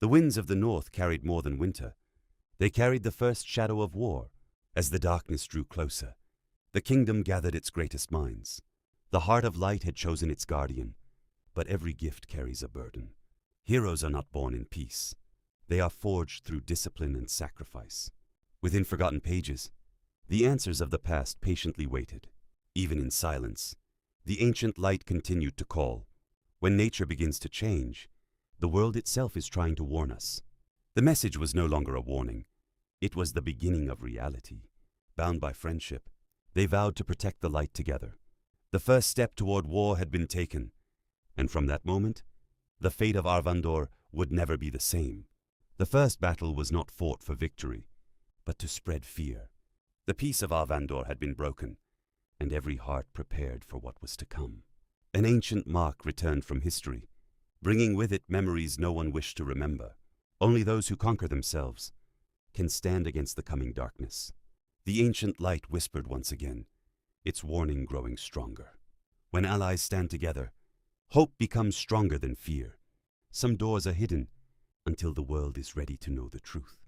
The winds of the north carried more than winter. They carried the first shadow of war. As the darkness drew closer, the kingdom gathered its greatest minds. The heart of light had chosen its guardian, but every gift carries a burden. Heroes are not born in peace. They are forged through discipline and sacrifice. Within forgotten pages, the answers of the past patiently waited. Even in silence, the ancient light continued to call. When nature begins to change, the world itself is trying to warn us. The message was no longer a warning. It was the beginning of reality. Bound by friendship, they vowed to protect the light together. The first step toward war had been taken, and from that moment, the fate of Arvandor would never be the same. The first battle was not fought for victory, but to spread fear. The peace of Arvandor had been broken, and every heart prepared for what was to come. An ancient mark returned from history, bringing with it memories no one wished to remember. Only those who conquer themselves can stand against the coming darkness. The ancient light whispered once again, its warning growing stronger. When allies stand together, hope becomes stronger than fear. Some doors are hidden until the world is ready to know the truth.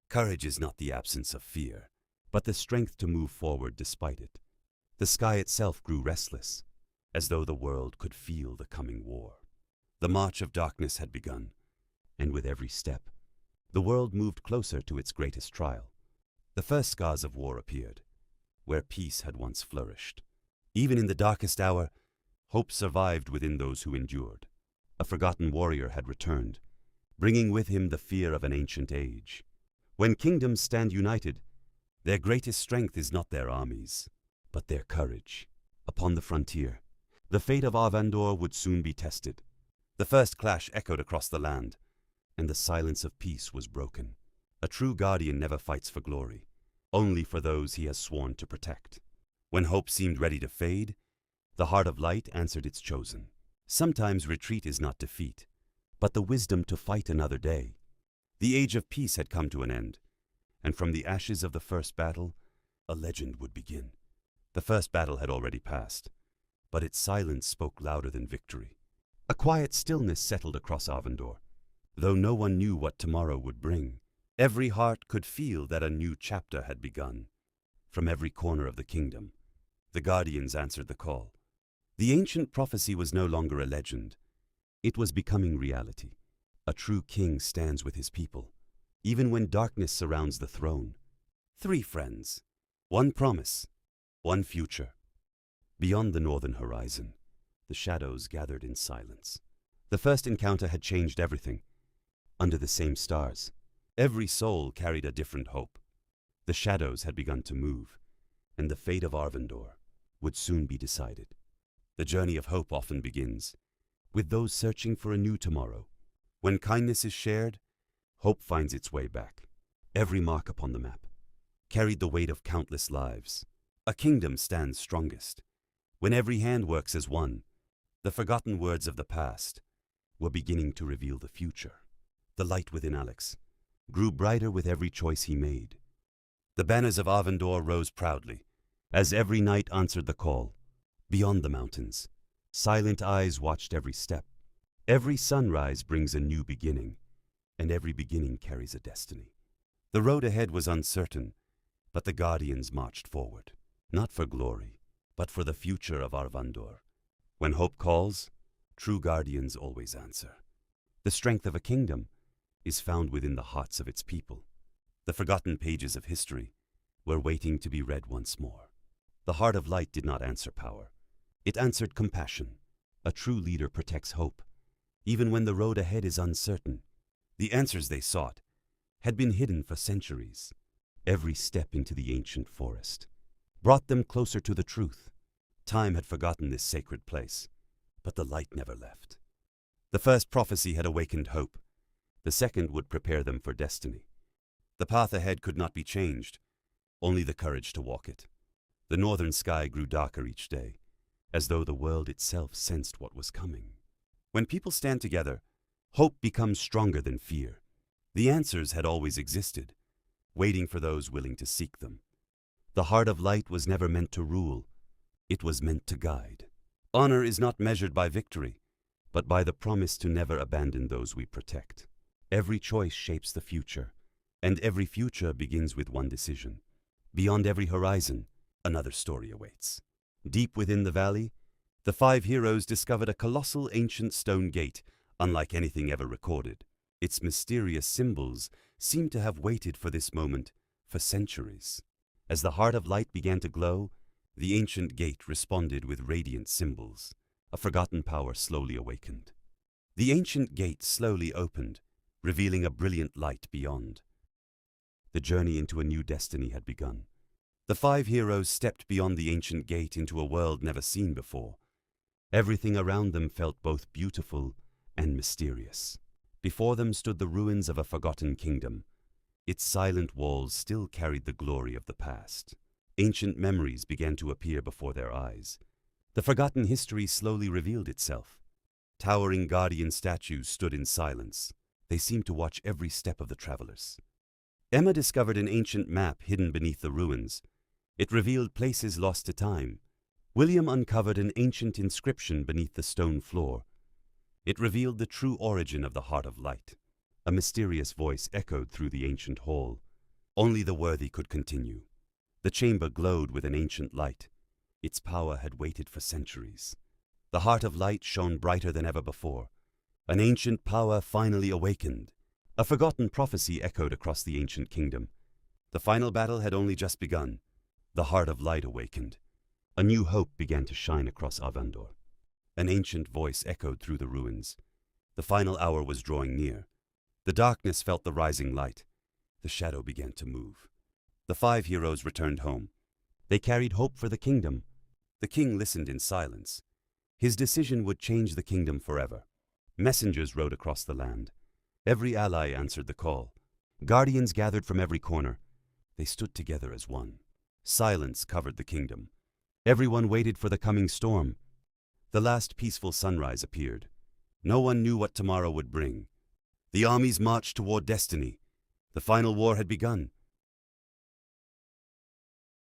Courage is not the absence of fear, but the strength to move forward despite it. The sky itself grew restless, as though the world could feel the coming war. The march of darkness had begun, and with every step, the world moved closer to its greatest trial. The first scars of war appeared, where peace had once flourished. Even in the darkest hour, hope survived within those who endured. A forgotten warrior had returned, bringing with him the fear of an ancient age. When kingdoms stand united, their greatest strength is not their armies, but their courage. Upon the frontier, the fate of Arvandor would soon be tested. The first clash echoed across the land, and the silence of peace was broken. A true guardian never fights for glory, only for those he has sworn to protect. When hope seemed ready to fade, the heart of light answered its chosen. Sometimes retreat is not defeat, but the wisdom to fight another day. The age of peace had come to an end, and from the ashes of the first battle, a legend would begin. The first battle had already passed, but its silence spoke louder than victory. A quiet stillness settled across Arvandor. Though no one knew what tomorrow would bring, every heart could feel that a new chapter had begun. From every corner of the kingdom, the guardians answered the call. The ancient prophecy was no longer a legend. It was becoming reality. A true king stands with his people, even when darkness surrounds the throne. 3 friends, 1 promise, 1 future. Beyond the northern horizon, the shadows gathered in silence. The first encounter had changed everything. Under the same stars, every soul carried a different hope. The shadows had begun to move, and the fate of Arvandor would soon be decided. The journey of hope often begins with those searching for a new tomorrow. When kindness is shared, hope finds its way back. Every mark upon the map carried the weight of countless lives. A kingdom stands strongest when every hand works as one. The forgotten words of the past were beginning to reveal the future. The light within Alex grew brighter with every choice he made. The banners of Arvandor rose proudly as every knight answered the call. Beyond the mountains, silent eyes watched every step. Every sunrise brings a new beginning, and every beginning carries a destiny. The road ahead was uncertain, but the guardians marched forward, not for glory, but for the future of Arvandor. When hope calls, true guardians always answer. The strength of a kingdom is found within the hearts of its people. The forgotten pages of history were waiting to be read once more. The heart of light did not answer power. It answered compassion. A true leader protects hope, even when the road ahead is uncertain. The answers they sought had been hidden for centuries. Every step into the ancient forest brought them closer to the truth. Time had forgotten this sacred place, but the light never left. The first prophecy had awakened hope. The second would prepare them for destiny. The path ahead could not be changed, only the courage to walk it. The northern sky grew darker each day, as though the world itself sensed what was coming. When people stand together, hope becomes stronger than fear. The answers had always existed, waiting for those willing to seek them. The heart of light was never meant to rule. It was meant to guide. Honor is not measured by victory, but by the promise to never abandon those we protect. Every choice shapes the future, and every future begins with one decision. Beyond every horizon, another story awaits. Deep within the valley, the 5 heroes discovered a colossal ancient stone gate, unlike anything ever recorded. Its mysterious symbols seemed to have waited for this moment for centuries. As the heart of light began to glow, the ancient gate responded with radiant symbols. A forgotten power slowly awakened. The ancient gate slowly opened, revealing a brilliant light beyond. The journey into a new destiny had begun. The 5 heroes stepped beyond the ancient gate into a world never seen before. Everything around them felt both beautiful and mysterious. Before them stood the ruins of a forgotten kingdom. Its silent walls still carried the glory of the past. Ancient memories began to appear before their eyes. The forgotten history slowly revealed itself. Towering guardian statues stood in silence. They seemed to watch every step of the travelers. Emma discovered an ancient map hidden beneath the ruins. It revealed places lost to time. William uncovered an ancient inscription beneath the stone floor. It revealed the true origin of the Heart of Light. A mysterious voice echoed through the ancient hall. Only the worthy could continue. The chamber glowed with an ancient light. Its power had waited for centuries. The Heart of Light shone brighter than ever before. An ancient power finally awakened. A forgotten prophecy echoed across the ancient kingdom. The final battle had only just begun. The Heart of Light awakened. A new hope began to shine across Arvandor. An ancient voice echoed through the ruins. The final hour was drawing near. The darkness felt the rising light. The shadow began to move. The 5 heroes returned home. They carried hope for the kingdom. The king listened in silence. His decision would change the kingdom forever. Messengers rode across the land. Every ally answered the call. Guardians gathered from every corner. They stood together as one. Silence covered the kingdom. Everyone waited for the coming storm. The last peaceful sunrise appeared. No one knew what tomorrow would bring. The armies marched toward destiny. The final war had begun.